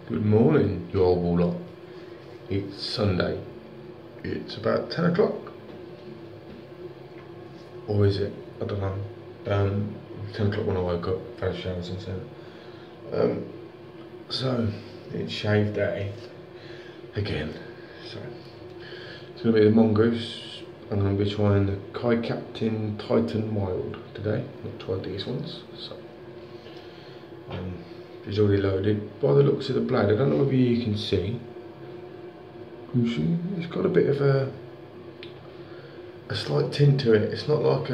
Good morning, you old lot. It's Sunday. It's about 10 o'clock. Or is it? I don't know. 10 o'clock when I woke up, had a shower since then. So, it's shave day. Again. So, it's going to be the mongoose. I'm going to be trying the Kai Captain Titan Mild today. Not tried these ones. So, it's already loaded. By the looks of the blade, I don't know if you can see. You see, it's got a bit of a slight tint to it. It's not like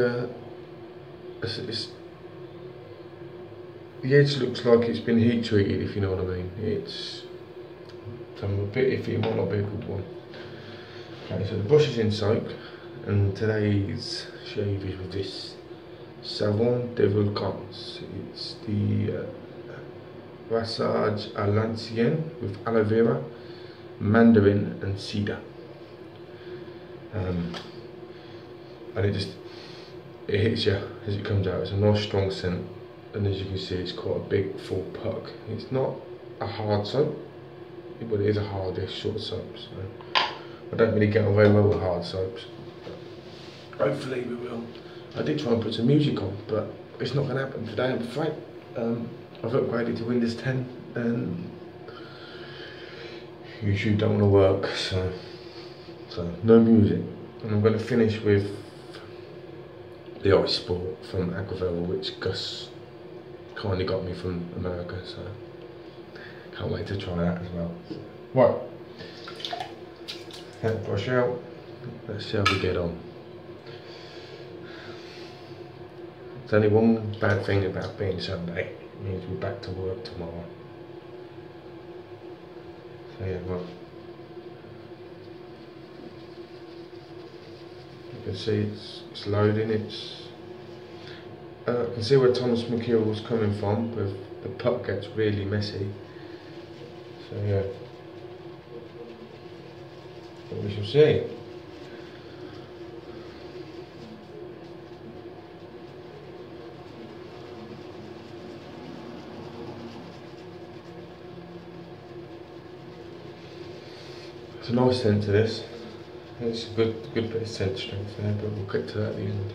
it's the edge looks like it's been heat treated, if you know what I mean. I'm a bit iffy, it might not be a good one. Okay, so the brush is in soak, and today's shave is with this Savon de Volcans. It's the Massage à l'ancienne with aloe vera, mandarin and cedar. And it hits you as it comes out. It's a nice strong scent, and as you can see, it's quite a big full puck. It's not a hard soap, but it is a hardish sort of soap. So I don't really get on very well with hard soaps. But hopefully we will. I did try and put some music on, but it's not going to happen today, I'm afraid. I've upgraded to Windows 10, and YouTube don't want to work, so no music. And I'm going to finish with the Ice Sport from Aquavera, which Gus kindly got me from America, so can't wait to try that as well. Right, that brush out, let's see how we get on. There's only one bad thing about being Sunday, it means we're back to work tomorrow. So yeah, well, you can see it's loading. I can see where Thomas McKeel was coming from, but the puck gets really messy. So yeah, but we shall see. It's a nice scent to this. It's a good bit of scent strength there, but we'll get to that at the end.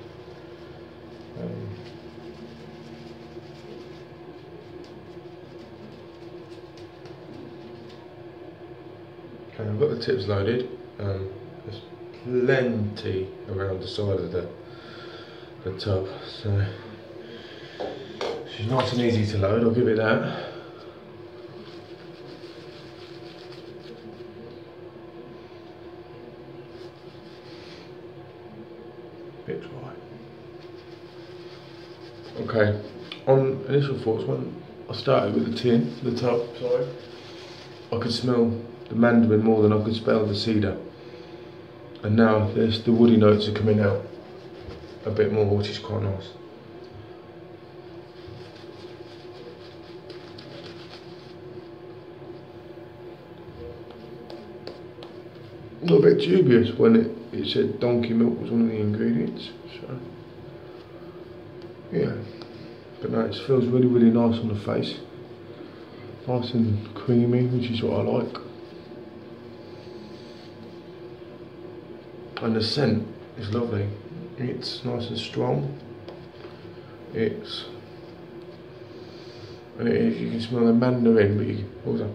Okay, I've got the tips loaded. There's plenty around the side of the tub, so she's nice and easy to load, I'll give it that. Bit dry. Okay, on initial thoughts, when I started with the tub, sorry, I could smell the mandarin more than I could smell the cedar, and now the woody notes are coming out a bit more, which is quite nice. A little bit dubious when it said donkey milk was one of the ingredients, so yeah, but no, it feels really nice on the face, nice and creamy, which is what I like. And the scent is lovely. It's nice and strong. And you can smell the mandarin, but you can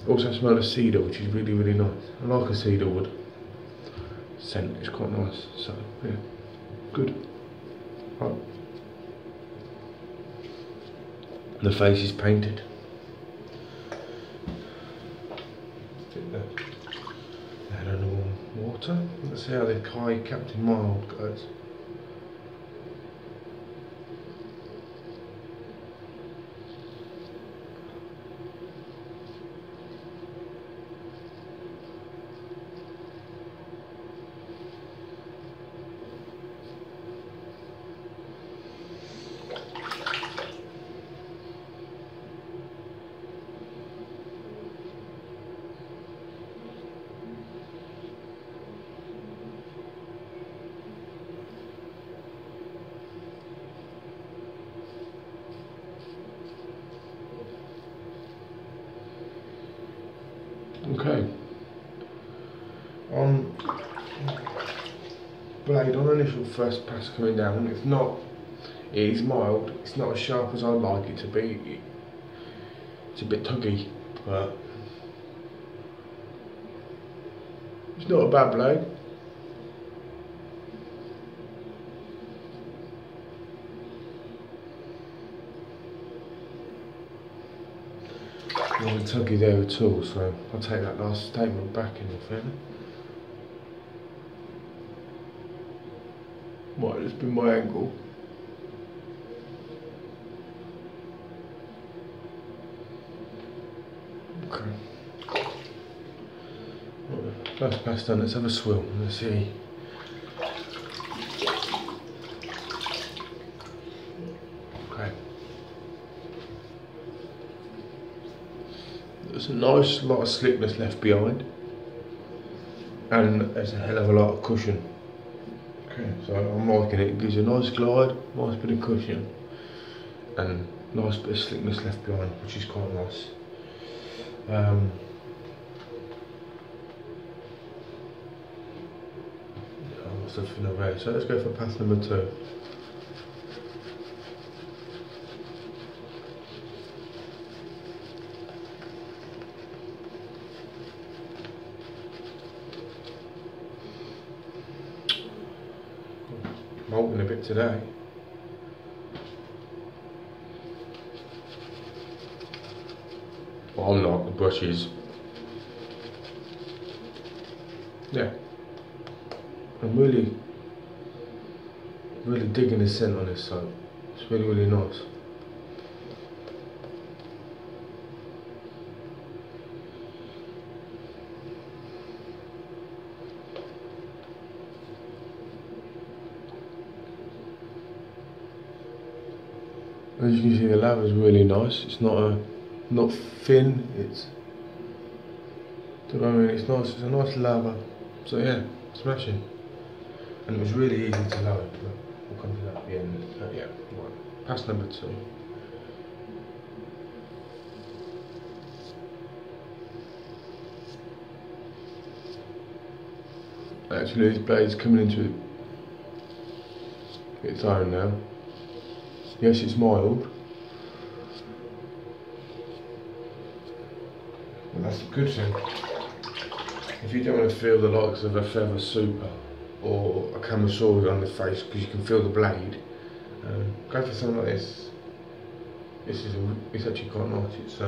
also smell the cedar, which is really nice. I like a cedar wood scent. It's quite nice. So yeah, good. Right. The face is painted. Add a little water. Let's see how the Kai Captain Mild goes. Okay. Blade on initial first pass coming down, it's not, it is mild, it's not as sharp as I'd like it to be. It's a bit tuggy, but it's not a bad blade. Not a tuggy there at all, so I'll take that last statement back in all fairness. Might just be my angle. Okay. Right, first pass done, let's have a swill and let's see. Okay. There's a nice lot of slickness left behind, and there's a hell of a lot of cushion. Okay, so I'm liking it. It gives you a nice glide, nice bit of cushion, and nice bit of slickness left behind, which is quite nice. What's the final there? So let's go for pass number 2. Molting a bit today. Well, I'm not, the brush is. Yeah. I'm really digging the scent on this soap. It's really nice. As you can see, the lava's really nice. It's not thin. It's, do you know what I mean? It's nice. It's a nice lava. So yeah, smashing. And it was really easy to load, but we'll come to that at the end. Yeah, right. Pass number 2. Actually, this blade's coming into its own now. Yes, it's mild. And that's a good thing. If you don't want to feel the likes of a Feather Super or a Camisole on the face because you can feel the blade, go for something like this. It's actually quite nice. It's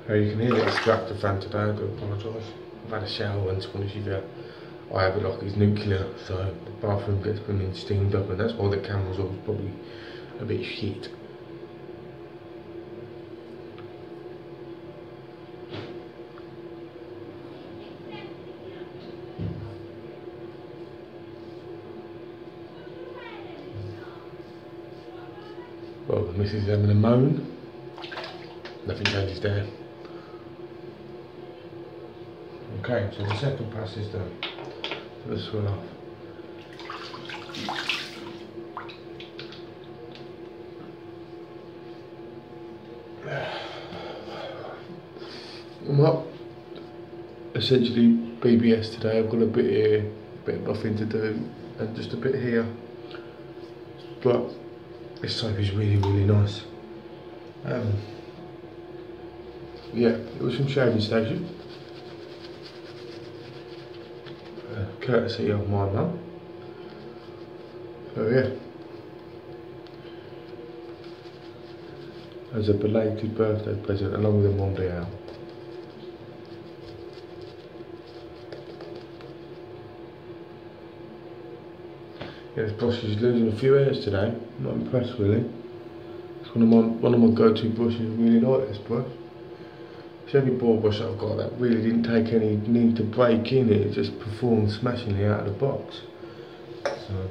you can hear the extractor fan today. I do apologise. I've had a shower, and to be honest with you, I have it like it's nuclear, so the bathroom gets been steamed up, and that's why the camera's all probably a bit shit. Well, the missus is having a moan. Nothing changes there. Okay, so the second pass is done. Let's swirl off. I'm up essentially BBS today. I've got a bit here, a bit of buffing to do, and just a bit here. But this soap is really nice. Yeah, it was from Shaving Station. Courtesy of my mum. So yeah. As a belated birthday present along with a Mondial. Yeah, this brush is losing a few hairs today. I'm not impressed really. It's one of my go-to brushes. I really like this brush. the only ball brush I've got that really didn't take any need to break in. It just performed smashingly out of the box. So.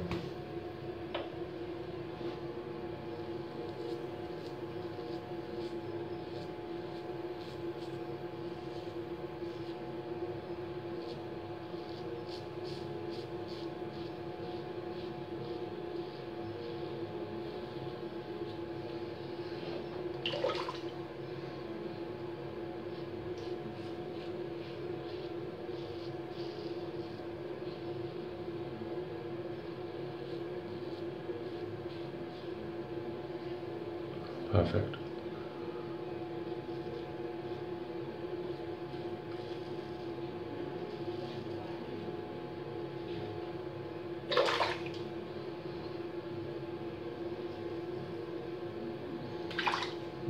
Perfect.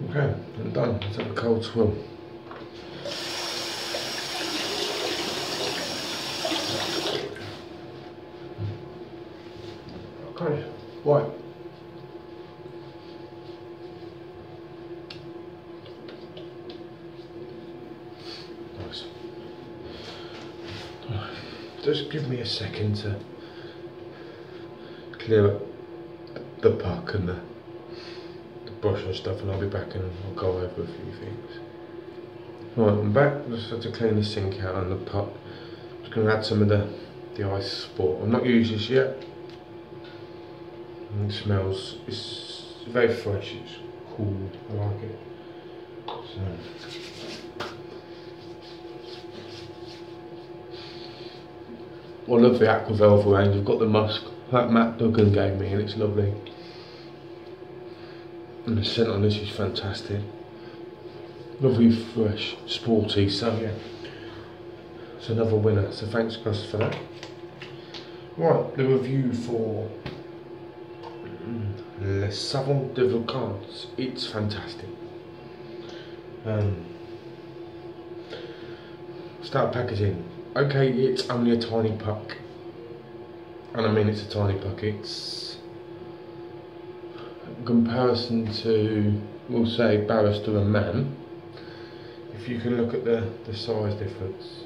Okay, I'm done. Let's have a cold swim. Okay, right. Nice. Just give me a second to clear up the puck and the brush and stuff, and I'll be back and I'll go over a few things. Right, I'm back. Just had to clean the sink out and the puck. Just going to add some of the ice sport. I've not used this yet. And it smells, it's very fresh, it's cool, I like it. So. I love the Aqua Velvet range. I've got the musk that Matt Duggan gave me and it's lovely. And the scent on this is fantastic. Lovely, fresh, sporty, so yeah. It's another winner, so thanks Gus for that. Right, the review for Le Savon de Vacances. It's fantastic. Start packaging. Okay, it's only a tiny puck. And I mean it's a tiny puck. It's in comparison to, we'll say, Barrister and Man. If you can look at the size difference,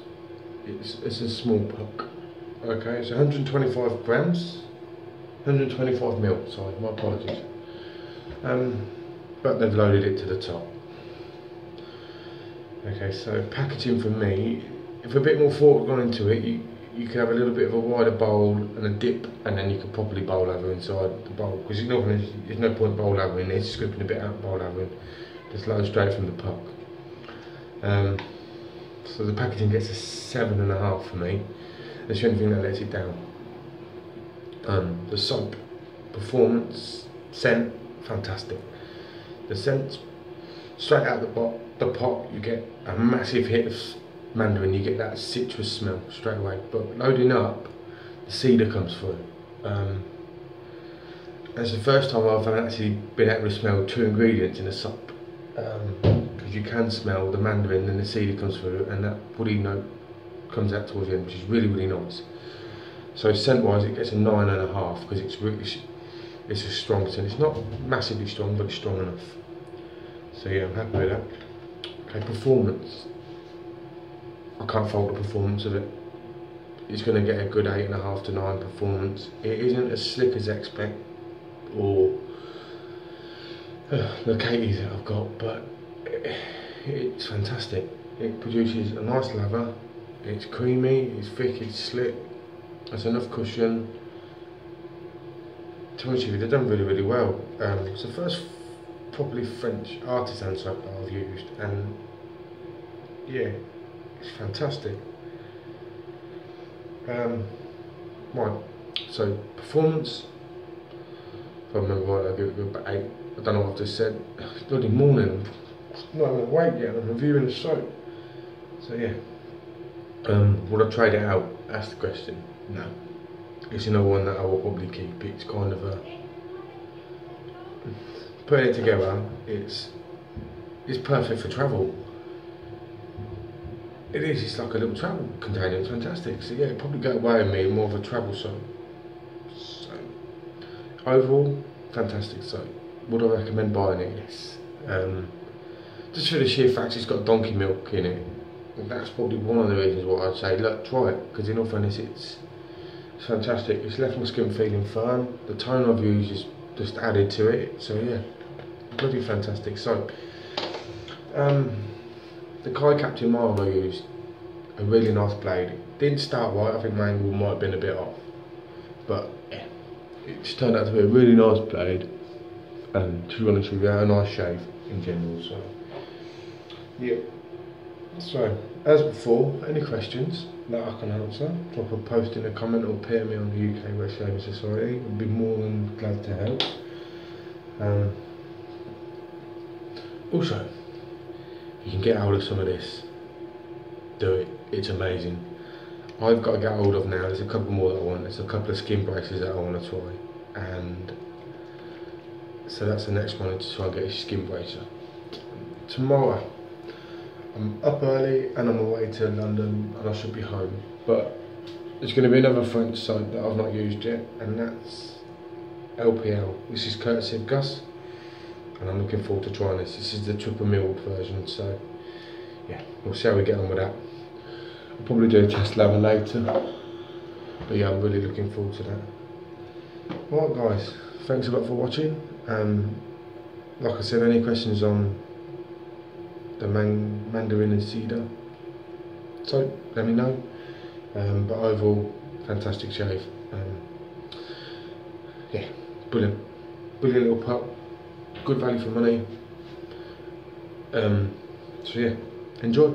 it's a small puck. Okay, it's 125 grams. 125 mil, sorry, my apologies. But they've loaded it to the top. Okay, so packaging for me, if a bit more thought had gone into it, you could have a little bit of a wider bowl and a dip, and then you could probably bowl over inside the bowl, because there's no point bowl overing this, scooping a bit out bowl overing, just load straight from the puck. So the packaging gets a 7.5 for me. That's the only thing that lets it down. The soap, performance, scent, fantastic. The scent, straight out the pot, you get a massive hit of mandarin, you get that citrus smell straight away. But loading up, the cedar comes through. It's the first time I've actually been able to smell two ingredients in a soap. Because you can smell the mandarin and the cedar comes through, and that woody note comes out towards the end, which is really, really nice. So scent wise it gets a 9.5 because it's a strong scent. It's not massively strong, but it's strong enough. So yeah, I'm happy with that. Okay, performance. I can't fault the performance of it. It's going to get a good 8.5 to 9 performance. It isn't as slick as Expect or the Katie's that I've got, but it's fantastic. It produces a nice lather. It's creamy, it's thick, it's slick. There's enough cushion. To be honest with you, they've done really, really well. It's the first properly French artisan soap that I've used, and yeah, it's fantastic. Right, so performance, if I remember right, I'll give it about 8. I don't know what I've just said. It's bloody morning, I'm not even awake yet, I'm reviewing the soap. So yeah. Would I trade it out? That's the question. No. It's another one that I will probably keep. It's kind of a... Putting it together, it's perfect for travel. It is, it's like a little travel container, it's fantastic. So yeah, it'd probably go away with me more of a travel soap. So, overall, fantastic soap. Would I recommend buying it? Yes. just for the sheer fact it's got donkey milk in it. And that's probably one of the reasons why I'd say, look, try it, because in all fairness it's fantastic. It's left my skin feeling firm. The tone I've used is just added to it, so yeah, bloody fantastic soap. The Kai Captain Mild I used, a really nice blade. It didn't start right, I think my angle might have been a bit off, but yeah, it just turned out to be a really nice blade, and to be honest with you, a nice shave in general. So yeah, so as before, any questions that I can answer, drop a post in a comment or peer me on the UK Wet Shaving Society. I'd be more than glad to help. Also, you can get hold of some of this, do it, it's amazing. I've got to get hold of now, there's a couple more that I want. There's a couple of skin braces that I want to try, and so that's the next one, to try and get a skin bracer. Tomorrow I'm up early and I'm away to London, and I should be home, but there's going to be another French soap that I've not used yet, and that's LPL. This is courtesy of Gus, and I'm looking forward to trying this. This is the triple milled version, so yeah, we'll see how we get on with that. I'll probably do a test lather later, but yeah, I'm really looking forward to that. Right guys, thanks a lot for watching. Like I said, any questions on the mandarin and cedar soap, let me know. But overall, fantastic shave. Yeah, brilliant little pup, good value for money. So yeah, enjoy.